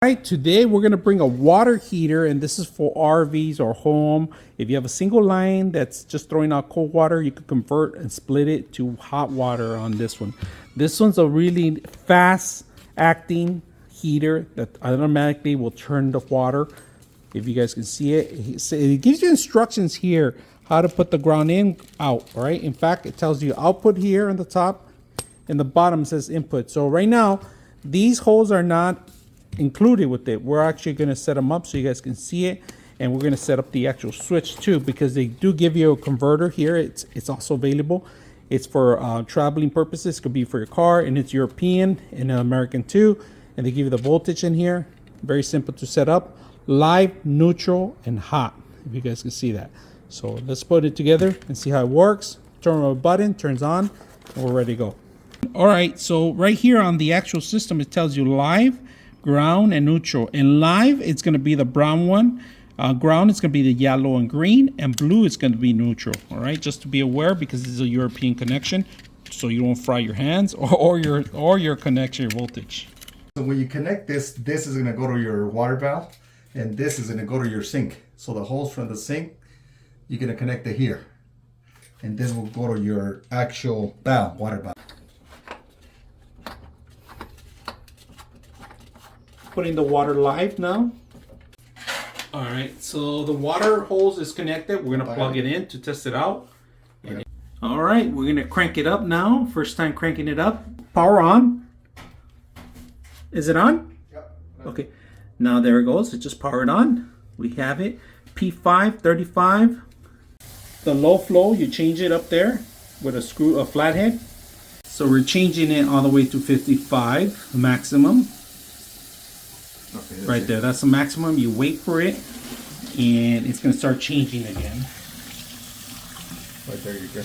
Right, today we're going to bring a water heater, and this is for RVs or home. If you have a single line that's just throwing out cold water, you can convert and split it to hot water on this one. This one's a really fast acting heater that automatically will turn the water. If you guys can see it, it gives you instructions here how to put the ground in out. All right, in fact, it tells you output here on the top, and the bottom says input. So right now these holes are not included with it. We're actually going to set them up so you guys can see it, and we're going to set up the actual switch too, because they do give you a converter here. It's also available. It's for traveling purposes. It could be for your car, and it's European and American too, and they give you the voltage in here. Very simple to set up: live, neutral, and hot, if you guys can see that. So let's put it together and see how it works. Turn a button, turns on, and we're ready to go. All right, so right here on the actual system, it tells you live, ground, and neutral. And live, it's going to be the brown one. Ground is going to be the yellow and green, and blue is going to be neutral. All right, just to be aware, because this is a European connection, so you don't fry your hands or your connection, your voltage. So when you connect this is going to go to your water valve, and this is going to go to your sink. So the hose from the sink, you're going to connect it here, and this will go to your actual valve, water valve. Putting the water live now. All right, so the water hose is connected. We're gonna plug it in to test it out. Okay. All right, we're gonna crank it up now. First time cranking it up. Power on. Is it on? Yep. Okay, now there it goes. It just powered on. We have it. P5 35. The low flow, you change it up there with a flathead. So we're changing it all the way to 55 maximum. Okay, right there, that's the maximum. You wait for it, and it's going to start changing again. Right there, you go.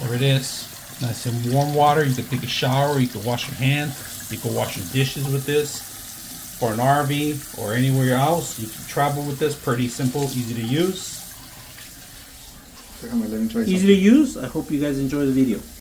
There it is. Nice and warm water. You can take a shower. You can wash your hands. You can wash your dishes with this. For an RV or anywhere else, you can travel with this. Pretty simple, easy to use. Let me try Easy to use. I hope you guys enjoy the video.